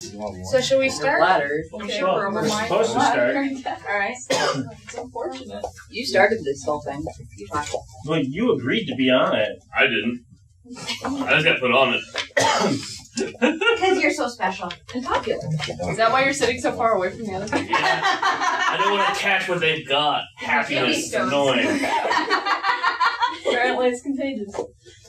So should we start? I'm sure we're supposed to start. Alright. It's unfortunate. You started this whole thing. You fine. Well, you agreed to be on it. I didn't. I just got put on it. Because you're so special and popular. Is that why you're sitting so far away from the other people? Yeah. I don't want to catch what they've got. Happiness, annoying. Apparently it's contagious.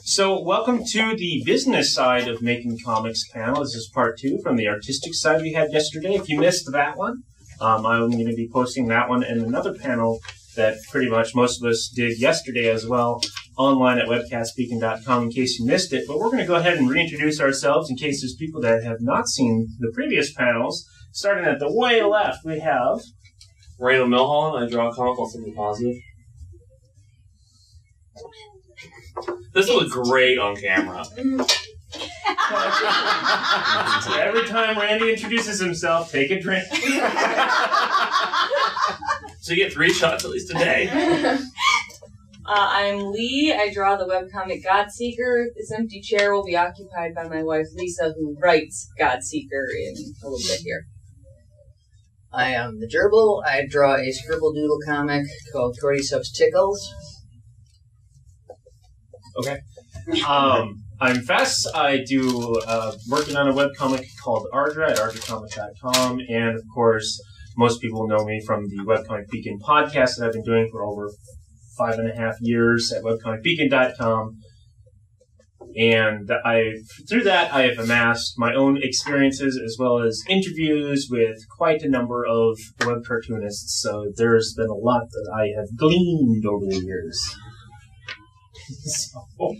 So, welcome to the business side of Making Comics panel. This is part 2 from the artistic side we had yesterday. If you missed that one, I'm going to be posting that one and another panel that pretty much most of us did yesterday as well online at webcastspeaking.com in case you missed it. But we're going to go ahead and reintroduce ourselves in case there's people that have not seen the previous panels. Starting at the way left, we have... Randall Milholland, I draw a comic called Something Positive. This looks great on camera. Every time Randy introduces himself, take a drink. So you get 3 shots at least a day. I'm Lee. I draw the webcomic Godseeker. This empty chair will be occupied by my wife Lisa, who writes Godseeker in a little bit here. I am the Gerbil. I draw a scribble doodle comic called Cordy Subs Tickles. Okay. I'm Fess. I do working on a webcomic called Ardra at ardracomic.com, and of course, most people know me from the Webcomic Beacon podcast that I've been doing for over 5.5 years at webcomicbeacon.com. And through that, I have amassed my own experiences as well as interviews with quite a number of web cartoonists. So there's been a lot that I have gleaned over the years. So.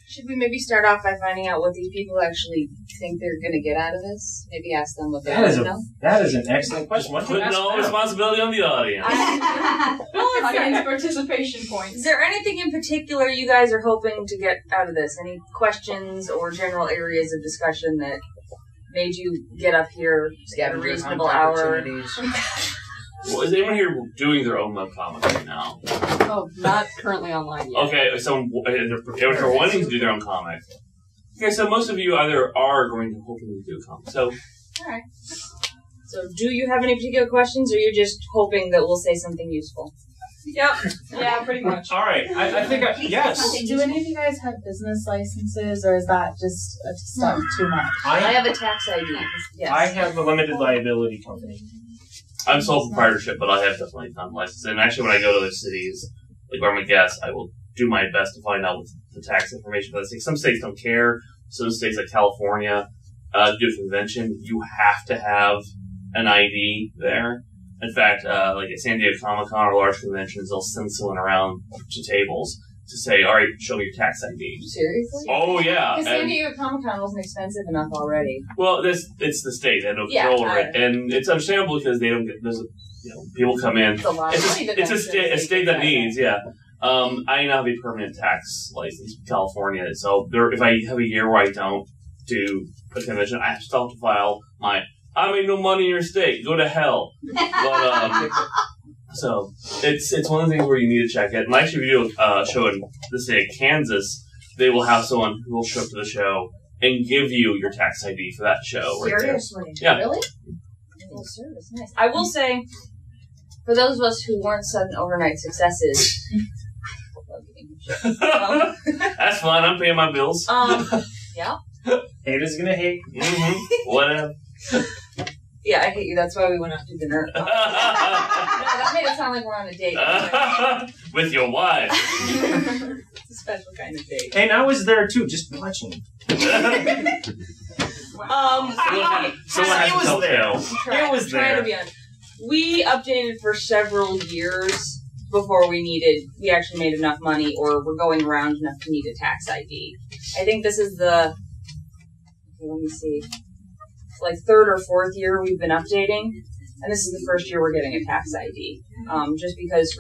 Should we maybe start off by finding out what these people actually think they're going to get out of this? Maybe ask them what they want to know? That is an excellent question. What Put no responsibility on the audience. Audience participation points. Is there anything in particular you guys are hoping to get out of this? Any questions or general areas of discussion that made you get up here at a reasonable hour? Well, is anyone here doing their own webcomic right now? Oh, not currently online yet. Okay, so they're wanting to do their own comic. Okay, so most of you either are going to hoping to do a comic. So, alright. So, do you have any particular questions, or are you just hoping that we'll say something useful? Yep. Yeah, pretty much. All right. I think, yes. Do any of you guys have business licenses, or is that just stuff too much? I have a tax ID. Yes. I have a limited liability company. I'm sole proprietorship, but I have definitely done license. And actually, when I go to other cities, like where I'm a guest, I will do my best to find out the tax information. But some states don't care. Some states, like California, to do a convention, you have to have an ID there. In fact, like at San Diego Comic-Con or large conventions, they'll send someone around to tables to say, all right, show me your tax ID. Seriously? Oh, yeah. Because San Diego Comic-Con wasn't expensive enough already. Well, it's the state. They have no control over it. And it's understandable because they don't get, people come in. It's a state that needs, yeah. I now have a permanent tax license in California. So if I have a year where I don't do a convention, I still have to file my, I made no money in your state, go to hell. But, so, it's one of the things where you need to check it. And actually, if you do a show in the state of Kansas, they will have someone who will show up to the show and give you your tax ID for that show. Seriously? Right there. Yeah. Really? Well, service, nice. I will say, for those of us who weren't sudden overnight successes, that's fine. I'm paying my bills. Yeah. Haters gonna hate. Mm-hmm. Whatever. Yeah, I hate you. That's why we went out to dinner. No, that made it sound like we're on a date. With your wife. It's a special kind of date. And I was there too, just watching. Someone was there. It was there. We updated for several years before we actually made enough money or were going around enough to need a tax ID. I think this is the, let me see, like 3rd or 4th year we've been updating, and this is the first year we're getting a tax ID. Just because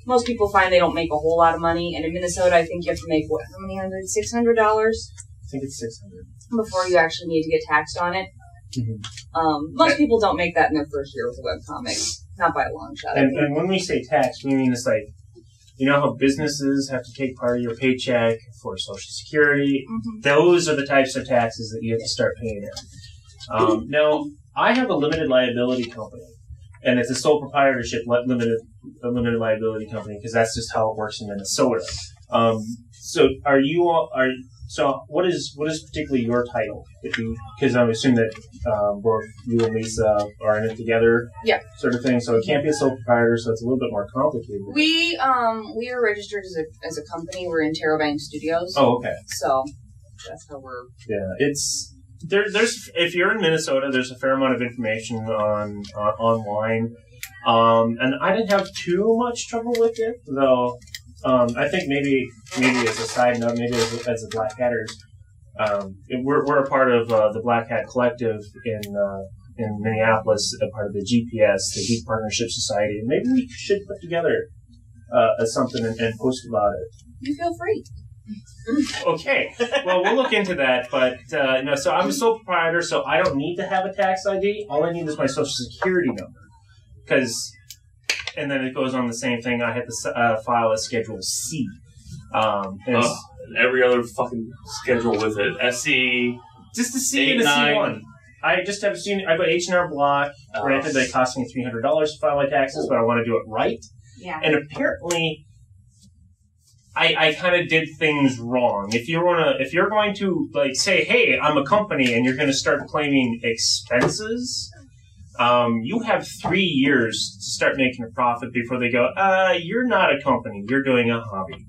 most people find they don't make a whole lot of money, and in Minnesota I think you have to make, what, how many hundreds? $600? I think it's $600. Before you actually need to get taxed on it. Mm-hmm. Most people don't make that in their first year with a webcomic. Not by a long shot. And when we say tax, we mean it's like, you know how businesses have to take part of your paycheck for Social Security? Mm-hmm. Those are the types of taxes that you have to start paying in. Now, I have a limited liability company, and it's a sole proprietorship limited liability company because that's just how it works in Minnesota. So so what is particularly your title? Because I'm assuming that both you and Lisa are in it together, sort of thing. So it can't be a sole proprietor, so it's a little bit more complicated. We are registered as a company. We're in Terrorbank Studios. Oh, okay. So that's how we're. Yeah, it's there's if you're in Minnesota, there's a fair amount of information online, and I didn't have too much trouble with it though. I think maybe as a side note, maybe as a Black Hatters, we're a part of the Black Hat Collective in Minneapolis, a part of the GPS, the Geek Partnership Society, and maybe we should put together something and post about it. You feel free. Okay, well, we'll look into that, but so I'm a sole proprietor, so I don't need to have a tax ID. All I need is my Social Security number, and then it goes on the same thing. I had to file a Schedule C. And every other fucking schedule with it. SC. Just a C and a C1. I just have seen. I got H&R Block. Granted, that cost me $300 to file my taxes, but I want to do it right. Yeah. And apparently, I kind of did things wrong. If you're going to like say, hey, I'm a company, and you're going to start claiming expenses. You have 3 years to start making a profit before they go, you're not a company, you're doing a hobby.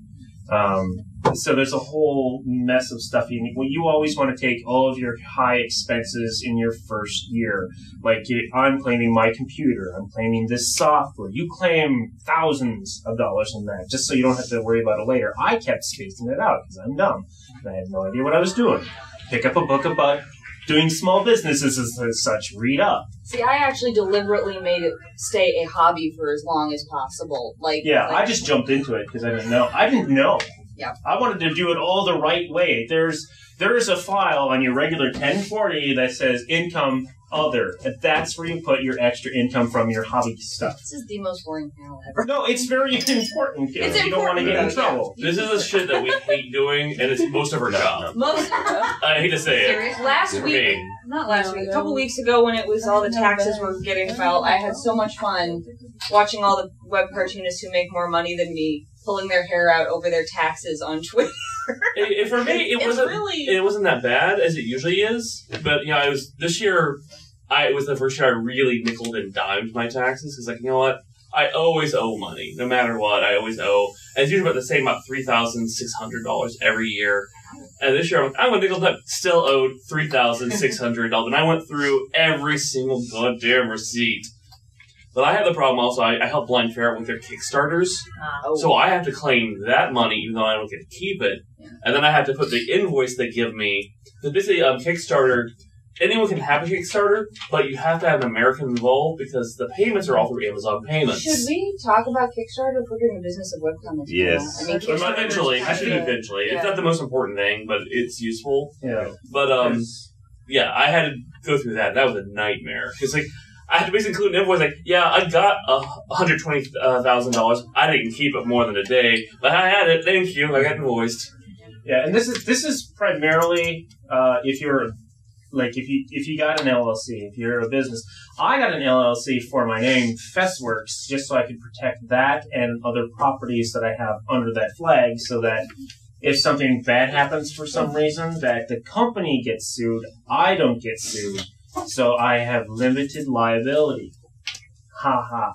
So there's a whole mess of stuff. You always want to take all of your high expenses in your first year. Like, I'm claiming my computer, I'm claiming this software. You claim thousands of dollars in that, just so you don't have to worry about it later. I kept spacing it out because I'm dumb, and I had no idea what I was doing. Pick up a book about doing small businesses and such, read up. See, I actually deliberately made it stay a hobby for as long as possible. I just jumped into it because I didn't know. Yeah. I wanted to do it all the right way. There is a file on your regular 1040 that says income other. And that's where you put your extra income from your hobby stuff. This is the most boring panel ever. No, it's very important. It's you don't want to get in trouble. This is the shit that we hate doing, and it's most of our job. I hate to say it. A couple weeks ago when it was all the taxes were getting filed, I had so much fun watching all the web cartoonists who make more money than me pulling their hair out over their taxes on Twitter. For me, it wasn't that bad as it usually is. But this year, it was the first year I really nickeled and dimed my taxes because, you know what, I always owe money, no matter what. I always owe. And it's usually about the same, about $3,600 every year. And this year, I'm going to nickel and still owed $3,600, and I went through every single goddamn receipt. But I have the problem also, I help Blind Ferret with their Kickstarters. So I have to claim that money even though I don't get to keep it. Yeah. And then I have to put the invoice they give me. Because basically, Kickstarter, anyone can have a Kickstarter, but you have to have an American involved because the payments are all through Amazon Payments. Should we talk about Kickstarter if we're doing the business of webcomics? Yes. Eventually. It's not the most important thing, but it's useful. Yeah. But, I had to go through that. That was a nightmare. Because, I had to basically include an invoice I got $120,000. I didn't keep it more than a day, but I had it. Thank you. I got invoiced. Yeah, and this is primarily if you're if you got an LLC, if you're a business. I got an LLC for my name, Festworks, just so I could protect that and other properties that I have under that flag, so that if something bad happens for some reason, that the company gets sued, I don't get sued. So I have limited liability. Ha ha.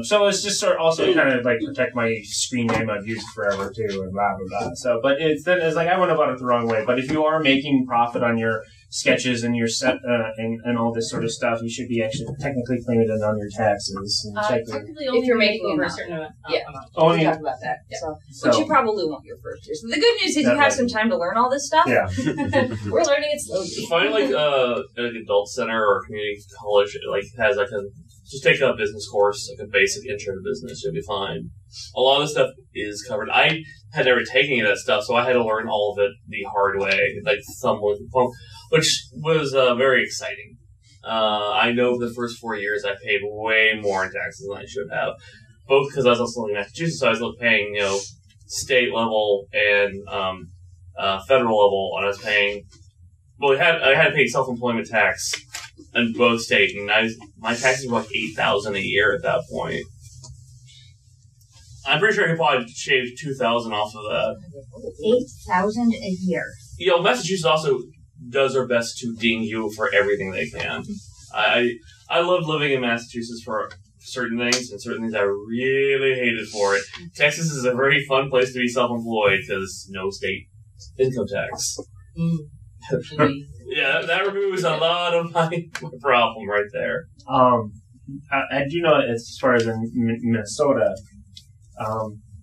So it's just also kind of protect my screen name I've used forever too, and blah blah blah. So, but it's I went about it the wrong way. But if you are making profit on your sketches and your set and all this sort of stuff, you should be actually technically claiming it on your taxes. And technically, only if you're making over a amount. certain amount. We'll talk about that. Yeah. So, which you probably won't your first year. So the good news is you have some time to learn all this stuff. Yeah. We're learning it slowly. Find an adult center or community college has just take a business course, a basic intro to business, you'll be fine. A lot of the stuff is covered. I had never taken any of that stuff, so I had to learn all of it the hard way, which was very exciting. I know for the first 4 years I paid way more in taxes than I should have, both because I was also living in Massachusetts, so I was paying state level and federal level, and I was paying Well, I had to pay self-employment tax in both states, and my taxes were like $8,000 a year at that point. I'm pretty sure I could probably shave $2,000 off of that. $8,000 a year. You know, Massachusetts also does their best to ding you for everything they can. I loved living in Massachusetts for certain things, and certain things I really hated for it. Texas is a very fun place to be self-employed because no state income tax. Yeah, that removes a lot of my problem right there. I do know as far as in Minnesota.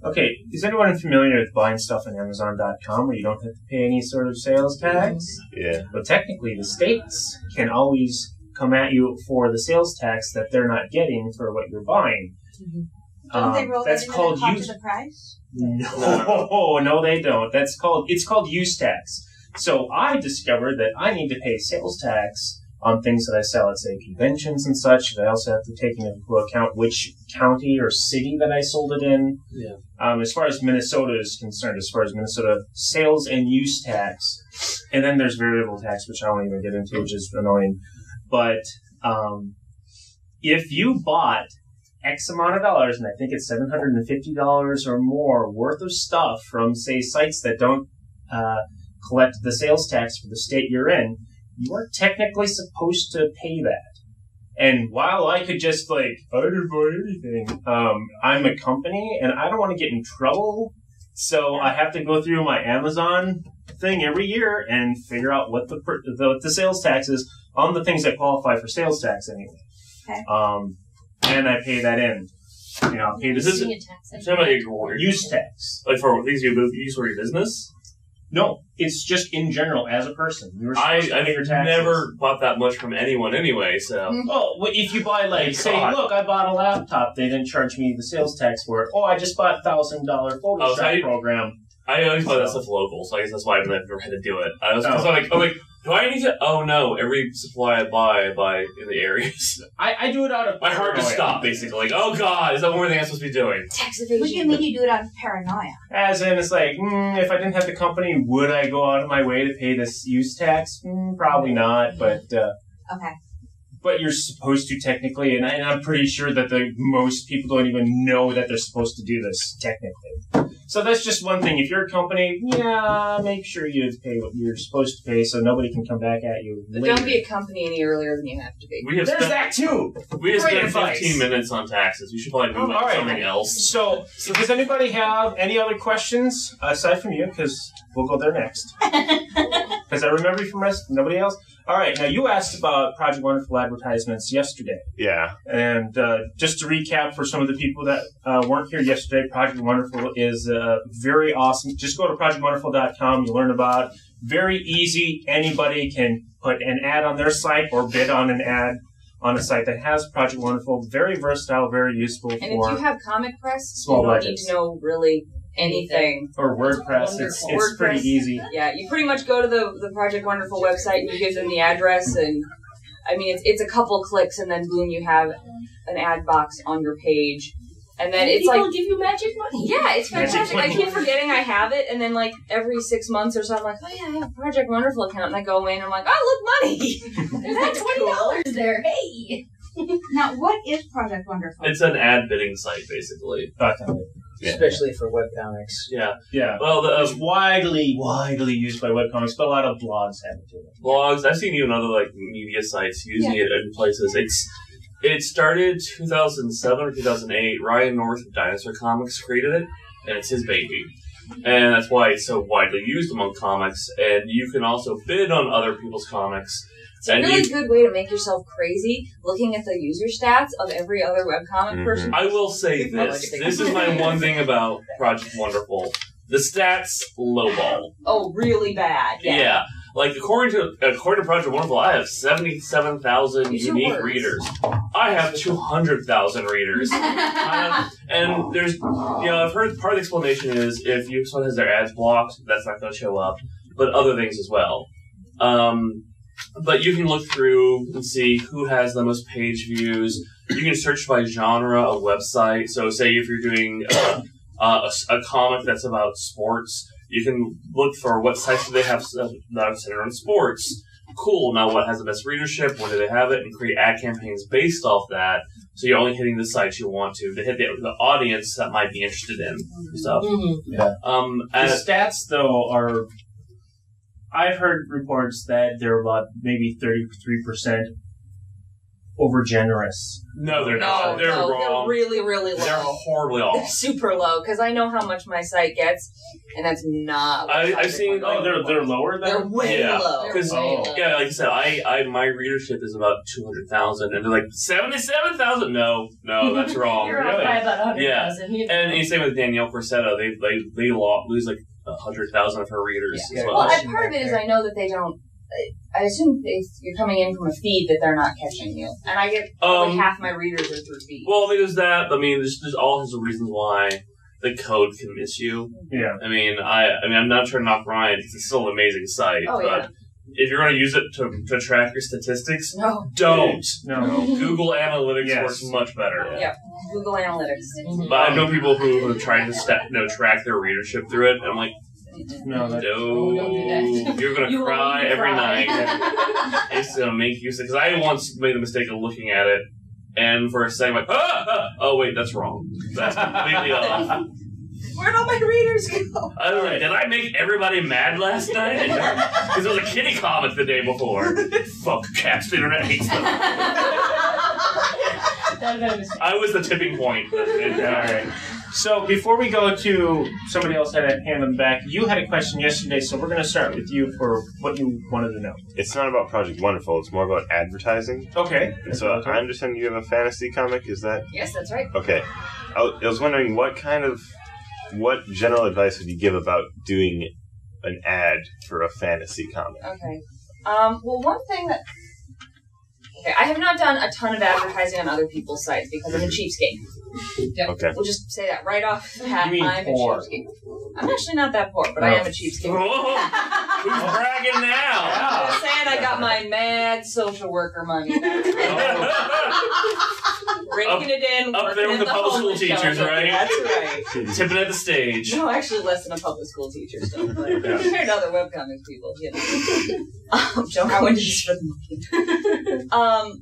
Okay, is anyone familiar with buying stuff on Amazon.com where you don't have to pay any sort of sales tax? Yeah. But technically, the states can always come at you for the sales tax that they're not getting for what you're buying. Don't they roll that's that called into the cost use. of the price? No, they don't. It's called use tax. So I discovered that I need to pay sales tax on things that I sell at, say, conventions and such. I also have to take into account which county or city that I sold it in. Yeah. As far as Minnesota is concerned, as far as Minnesota sales and use tax, and then there's variable tax, which I won't even get into, which is annoying. But if you bought X amount of dollars, and I think it's $750 or more worth of stuff from, say, sites that don't collect the sales tax for the state you're in, you are technically supposed to pay that. And while I could just I didn't buy anything, I'm a company and I don't want to get in trouble, so I have to go through my Amazon thing every year and figure out what the sales tax is on the things that qualify for sales tax anyway. Okay. And I pay that in. You know, pay Is this use tax. Like for things you use for your business? No, it's just in general as a person. I've never bought that much from anyone anyway, so. Oh, well, if you buy look, I bought a laptop, they didn't charge me the sales tax for it. Oh, I just bought $1,000 Photoshop program. I always buy that stuff local, so I guess that's why I've never had to do it. I'm like, do I need to? Oh no! Every supply I buy in the areas. I do it out of my heart just stopped, basically. Like, oh god, is that one thing I'm supposed to be doing? Tax evasion. What do you mean you do it out of paranoia? As in, it's like, if I didn't have the company, would I go out of my way to pay this use tax? Probably not, but. Okay. But you're supposed to technically, and I'm pretty sure that most people don't even know that they're supposed to do this technically. So that's just one thing. If you're a company, make sure you pay what you're supposed to pay, so nobody can come back at you later. Don't be a company any earlier than you have to be. There's that too. We just spent 15 minutes on taxes. We should probably move on to something else. So does anybody have any other questions aside from you? Because we'll go there next. Because I remember you from nobody else. All right, now you asked about Project Wonderful advertisements yesterday. Yeah. And just to recap for some of the people that weren't here yesterday, Project Wonderful is very awesome. Just go to projectwonderful.com. You learn about it. Very easy. Anybody can put an ad on their site or bid on an ad on a site that has Project Wonderful. Very versatile, very useful and if you have Comic Press, small you don't budgets. need to know really anything. Or WordPress. It's pretty easy. Yeah, you pretty much go to the Project Wonderful website and you give them the address, and I mean it's a couple clicks and then boom, you have an ad box on your page. And then it's people give you magic money. Yeah, it's fantastic. I keep forgetting I have it, and then like every 6 months or so, I'm like, oh yeah, I have a Project Wonderful account, and I go in, and I'm like, oh look, money. There's like $20 there. Hey. Now, what is Project Wonderful? It's an ad bidding site, basically. Especially for webcomics. Yeah. Yeah. Well, it's widely used by webcomics, but a lot of blogs have it too. Blogs. I've seen even other media sites using it in places. It started 2007 or 2008. Ryan North of Dinosaur Comics created it, and it's his baby. And that's why it's so widely used among comics. And you can also bid on other people's comics. It's a really good way to make yourself crazy, looking at the user stats of every other webcomic person. I will say this. This is my one thing about Project Wonderful. The stats lowball. Oh, really bad. Yeah. Like, according to Project Wonderful, I have 77,000 unique readers. I have 200,000 readers. And there's, I've heard part of the explanation is if someone has their ads blocked, that's not going to show up. But other things as well. But you can look through and see who has the most page views. You can search by genre of website. So, say if you're doing a comic that's about sports, you can look for what sites do they have that are centered on sports. cool, now what has the best readership, when do they have it, and create ad campaigns based off that, so you're only hitting the sites you want to hit the audience that might be interested in stuff. Yeah. The stats, though, are... I've heard reports that they're about maybe 33% over-generous. No, they're not. They're wrong. They're really, really low. They're horribly off. They're super low, because I know how much my site gets, and that's not... I've seen... they're lower than... They're way low. Because, yeah, like I said, my readership is about 200,000, and they're like, 77,000? No, that's wrong. You're off by about 100,000. Yeah. And same with Danielle Corsetto. They lose like 100,000 of her readers as well. Well, part of it is I know that they don't... I assume you're coming in from a feed that they're not catching you. And I get half my readers are through feeds. Well, there's that. I mean, there's all kinds of reasons why the code can miss you. Yeah. I mean, I'm not trying to knock Ryan because it's still an amazing site. Oh, but if you're going to use it to track your statistics, don't. No. Google Analytics works much better. Yeah. Google Analytics. Mm-hmm. But I know people who have tried to track their readership through it, and I'm like, no, don't do that. You're going to cry every night. It's going to make you sick. Because I once made the mistake of looking at it, and for a second, I'm like, oh, wait, that's wrong. That's completely off. Where'd all my readers go? I was like, did I make everybody mad last night? Because there was a kitty comic the day before. Fuck cats, the internet hates them. I was the tipping point. All right. So before we go to somebody else had a hand on the back, you had a question yesterday, so we're going to start with you for what you wanted to know. It's not about Project Wonderful, it's more about advertising. Okay. So I understand you have a fantasy comic, is that? Yes, that's right. Okay. I was wondering what general advice would you give about doing an ad for a fantasy comic? Okay. Well, one thing that... Okay, I have not done a ton of advertising on other people's sites because I'm a cheapskate. Yep. Okay. We'll just say that right off the bat. You mean I'm poor. a cheapskate. I'm actually not that poor, but I am a cheapskate. Whoa. Who's bragging now? I'm just saying I got my mad social worker money. Raking it in. Up there with the public school teachers, right? That's right. Tipping at the stage. No, actually less than a public school teacher still. But compared to other webcomics people, you know. I went to this for the money.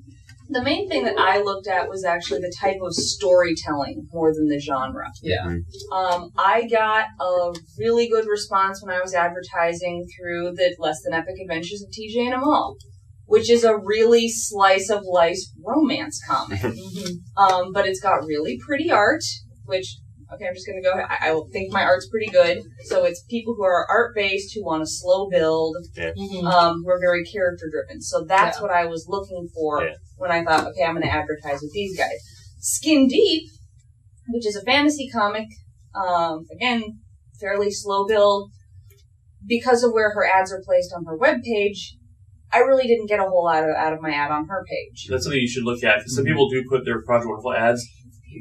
The main thing that I looked at was actually the type of storytelling more than the genre. Yeah. I got a really good response when I was advertising through the Less Than Epic Adventures of TJ and Amal, which is a really slice of life romance comic. But it's got really pretty art, which, okay, I'm just going to go ahead. I think my art's pretty good. So it's people who are art-based, who want a slow build, who are very character-driven. So that's what I was looking for when I thought, okay, I'm going to advertise with these guys. Skin Deep, which is a fantasy comic, again, fairly slow build. Because of where her ads are placed on her webpage, I really didn't get a whole lot out of my ad on her page. That's something you should look at, because some people do put their Project Wonderful ads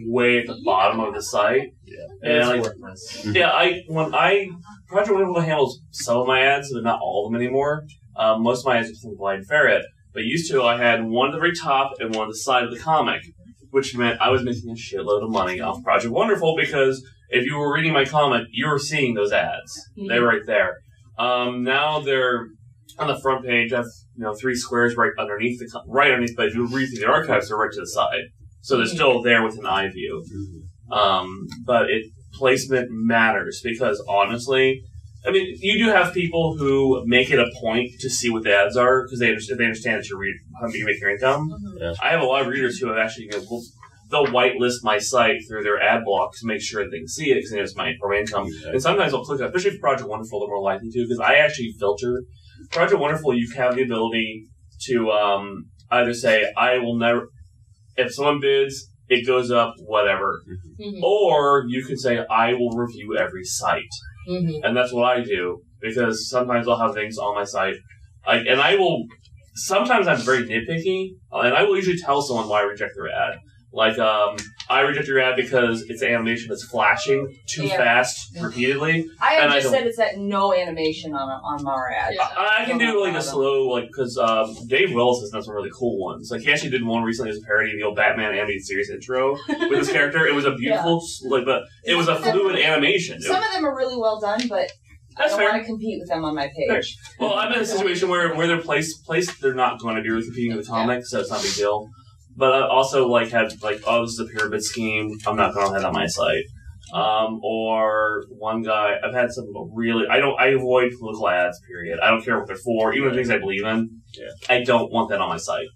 way at the bottom of the site. And Project Wonderful handles some of my ads, but not all of them anymore. Most of my ads are from Blind Ferret, but used to I had one at the very top and one at the side of the comic, which meant I was making a shitload of money off Project Wonderful, because if you were reading my comic, you were seeing those ads. They're right there. Now they're on the front page. I have 3 squares right underneath, but if you read through the archives, they're right to the side. So they're still there with an eye view. But placement matters, because honestly, I mean, you do have people who make it a point to see what the ads are, because they understand that you make your income. I have a lot of readers who have actually, they'll whitelist my site through their ad blocks to make sure that they can see it, because it's my income. And sometimes I'll click on, especially for Project Wonderful, they're more likely to, because I actually filter. Project Wonderful, you have the ability to either say, I will never, if someone bids, it goes up, whatever. Or you can say, I will review every site. And that's what I do, because sometimes I'll have things on my site. Sometimes I'm very nitpicky, and I will usually tell someone why I reject their ad. Like, I reject your ad because it's an animation that's flashing too fast repeatedly. I have just said it's that no animation on our ad. I can do like a slow, because Dave Willis has done some really cool ones. Like, he actually did one recently as a parody of the old Batman animated series intro with his character. It was a beautiful, but it was a fluid animation. Some of them are really well done, but I don't want to compete with them on my page. Fair. Well, I'm in a situation where they're placed, they're not going to be competing with the comic, so it's not a big deal. But I also have oh, this is a pyramid scheme. I'm not going to have that on my site. Or one guy, I've had some really, I avoid political ads, period. I don't care what they're for, even the things I believe in. Yeah. I don't want that on my site.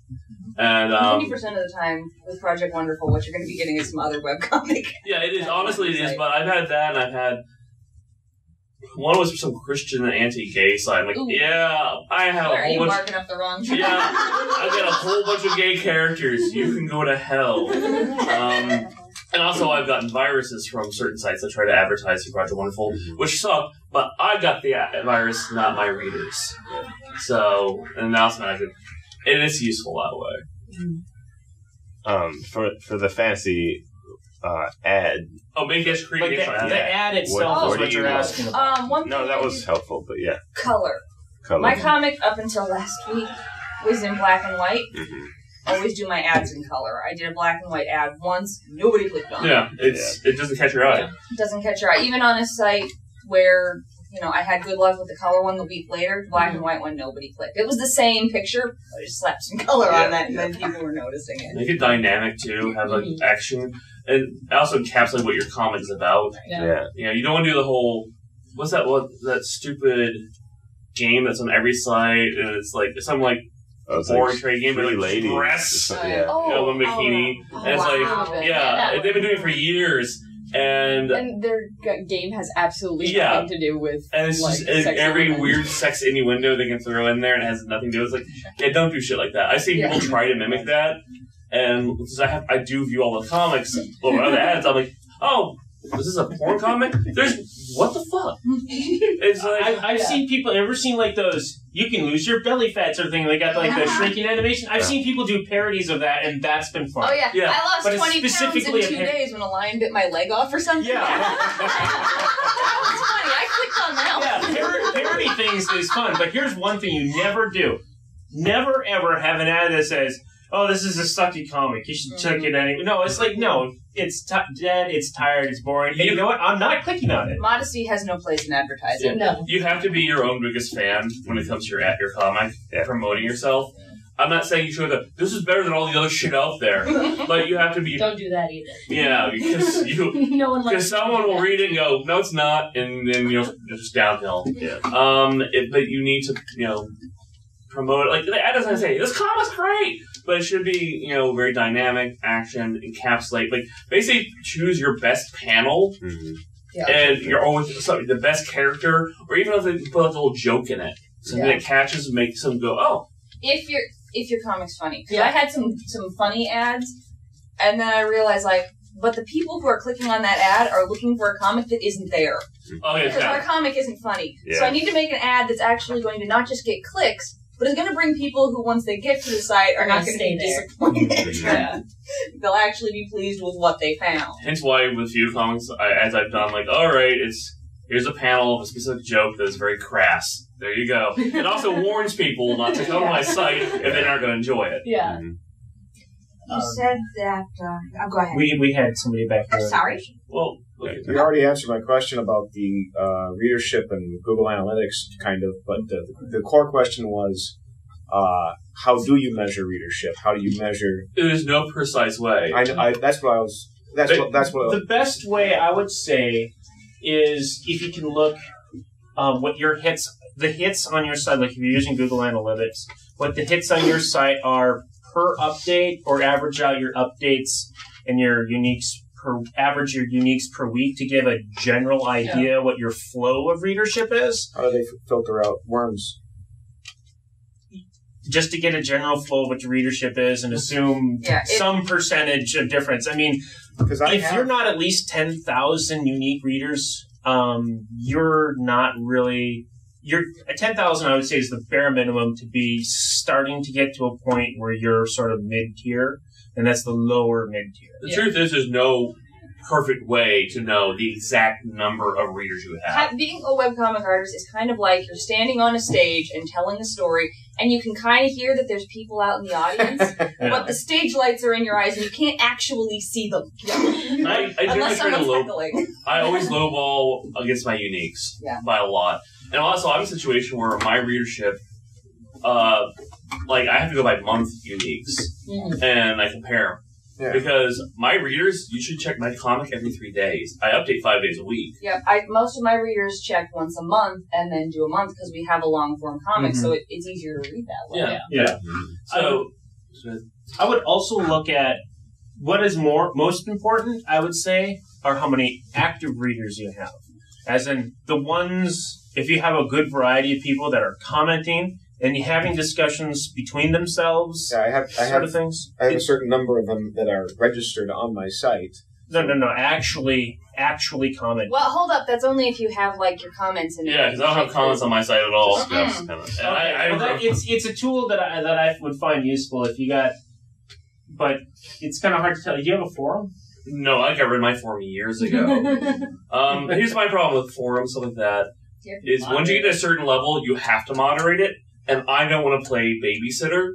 And 90% of the time with Project Wonderful, what you're going to be getting is some other webcomic. Yeah, it is. Honestly, it is. But I've had that, and I've had one was for some Christian and anti-gay site. I'm like, yeah, I have a whole bunch. Are you marking up the wrong track? Yeah, I've got a whole bunch of gay characters. You can go to hell. And also, I've gotten viruses from certain sites that try to advertise for Project Wonderful, which suck. But I got the virus, not my readers. So, an announcement and it's useful that way. For the fantasy ad. Oh, maybe it's creative. The ad itself is what you're asking about. No, that was helpful, but yeah. Color. My comic up until last week was in black and white. Always do my ads in color. I did a black and white ad once. Nobody clicked on it. Yeah, it doesn't catch your eye. It doesn't catch your eye. Even on a site where, I had good luck with the color one the week later, the black and white one, nobody clicked. It was the same picture. I just slapped some color on that, and then people were noticing it. Make it dynamic, too. Have, action. And also encapsulate what your comic is about. Yeah. You don't want to do the whole... What's that stupid game that's on every site, and it's something boring trade game, really lady dress, one bikini, and it's they've been doing it for years, and their game has absolutely nothing to do with, and it's just every weird sex innuendo they can throw in there, and it has nothing to do with. It's don't do shit like that. I've seen people try to mimic that, and because I do view all the comics or other ads, I'm like, oh. This is a porn comic? What the fuck? It's I've seen people, ever seen those, you can lose your belly fat sort of thing, they got the shrinking animation? I've seen people do parodies of that, and that's been fun. Oh yeah. I lost 20 pounds in 2 days when a lion bit my leg off or something. Yeah. That was funny. I clicked on that one. Yeah, parody things is fun, but here's one thing you never do. Never ever have an ad that says, oh, this is a sucky comic. You should check it anyway. No, it's no. It's dead, it's tired, it's boring. And you know what? I'm not clicking on it. Modesty has no place in advertising. No. You have to be your own biggest fan when it comes to your comic, promoting yourself. I'm not saying you should go, this is better than all the other shit out there. But you have to be... Don't do that either. Yeah, because someone will read it and go, no, it's not, and then, it's just downhill. Yeah. But you need to, promote it. The ad doesn't say, this comic's great! But it should be, very dynamic, action, encapsulate. Basically, choose your best panel, and you're always the best character, or even if they put a little joke in it, something that catches and makes them go, oh. If your comic's funny, because I had some funny ads, and then I realized but the people who are clicking on that ad are looking for a comic that isn't there. Oh yeah, because our comic isn't funny, so I need to make an ad that's actually going to not just get clicks. But it's going to bring people who, once they get to the site, are not going to be disappointed. They'll actually be pleased with what they found. Hence why, with a few comics, as I've done, alright, here's a panel of a specific joke that is very crass. There you go. It also warns people not to come to my site if they're not going to enjoy it. Yeah. You said that... go ahead. We had somebody back there. Sorry? Well... You already answered my question about the readership and Google Analytics, kind of, but the core question was, how do you measure readership? How do you measure? There's no precise way. That's what I was. That's what. The best way I would say is if you can look what the hits on your site, like if you're using Google Analytics, what the hits on your site are per update, or average out your updates and your uniques. Average your uniques per week to give a general idea what your flow of readership is. How do they filter out worms? Just to get a general flow of what your readership is and assume some percentage of difference. I mean, if you're not at least 10,000 unique readers, you're not really... At 10,000, I would say, is the bare minimum to be starting to get to a point where you're sort of mid-tier. And that's the lower mid-tier. The truth is, there's no perfect way to know the exact number of readers you have. Being a webcomic artist is kind of like you're standing on a stage and telling a story, and you can kind of hear that there's people out in the audience, but the stage lights are in your eyes and you can't actually see them. Unless someone's heckling. I always lowball against my uniques by a lot. And also, I'm in a situation where my readership, I have to go by month uniques, and I compare them. Yeah. Because my readers, you should check my comic every 3 days. I update 5 days a week. Yeah, most of my readers check once a month and then do a month because we have a long-form comic, so it's easier to read that way. Yeah. So I would also look at what is most important, I would say, are how many active readers you have. As in, the ones, if you have a good variety of people that are commenting, and you're having discussions between themselves, I have things. I have a certain number of them that are registered on my site. No. Actually comment. Well, hold up. That's only if you have your comments in it. Yeah, because I don't have comments on my site at all. It's a tool that I would find useful if you got, but it's kind of hard to tell. Do you have a forum? No, I got rid of my forum years ago. Here's my problem with forums, stuff like that. Is once you get to a certain level, you have to moderate it. And I don't want to play babysitter.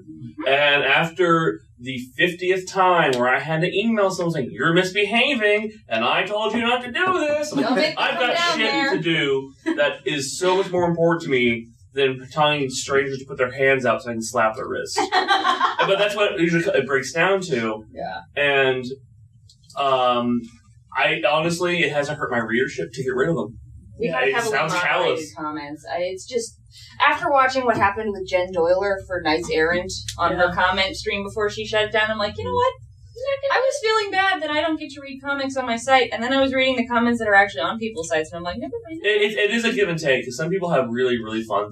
And after the 50th time where I had to email someone saying, you're misbehaving, and I told you not to do this, I've got shit to do that is so much more important to me than telling strangers to put their hands out so I can slap their wrists. But that's what usually it breaks down to. Yeah. And I honestly, it hasn't hurt my readership to get rid of them. We have heavily moderated comments. It's just, after watching what happened with Jen Doyler for Knights Errant on her comment stream before she shut it down, I'm like, you know what? I was feeling bad that I don't get to read comics on my site, and then I was reading the comments that are actually on people's sites, and I'm like, never mind. It is a give and take, because some people have really, really fun,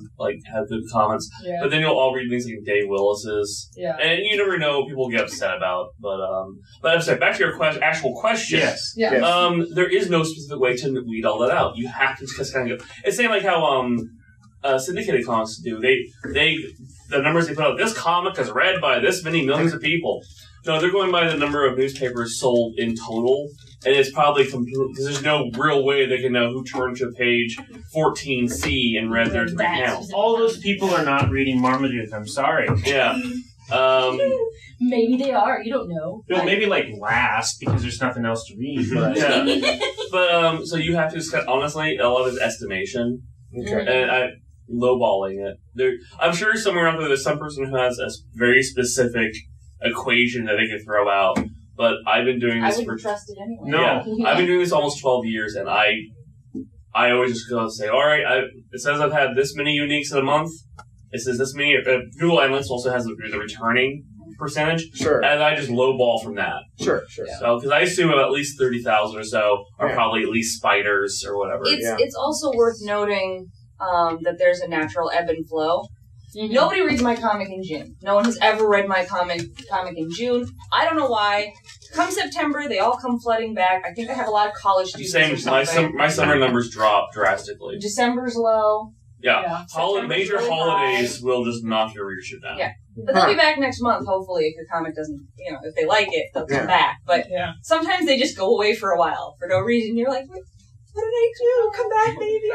have good comments, but then you'll all read things like Dave Willis's, and you never know what people get upset about, but I'm sorry, back to your actual question. Yes. There is no specific way to weed all that out. You have to just kind of go. It's same like how syndicated comics do. The numbers they put out, this comic is read by this many millions of people. No, they're going by the number of newspapers sold in total, and it's probably because there's no real way they can know who turned to page 14C and read their account. All those people are not reading Marmaduke, I'm sorry. Yeah. Maybe they are, you don't know. Well, maybe last, because there's nothing else to read. But, but so you have to, honestly, a lot of it's estimation. Okay. And lowballing it. I'm sure somewhere out there's some person who has a very specific equation that they can throw out, but I've been doing this I wouldn't trust it anyway. No, I've been doing this almost 12 years, and I always just go and say, all right, it says I've had this many uniques in a month. It says this many. Google Analytics also has the returning percentage, and I just lowball from that. Sure. So, because I assume at least 30,000 or so are probably at least spiders or whatever. It's also worth noting that there's a natural ebb and flow. Mm-hmm. Nobody reads my comic in June. No one has ever read my comic in June. I don't know why. Come September, they all come flooding back. I think I have a lot of college students. My summer numbers drop drastically. December's low. Yeah. Major holidays will just knock your readership down. Yeah. But they'll be back next month, hopefully, if your comic doesn't, if they like it, they'll come back. But sometimes they just go away for a while for no reason. You're like, what did I do? Come back, baby.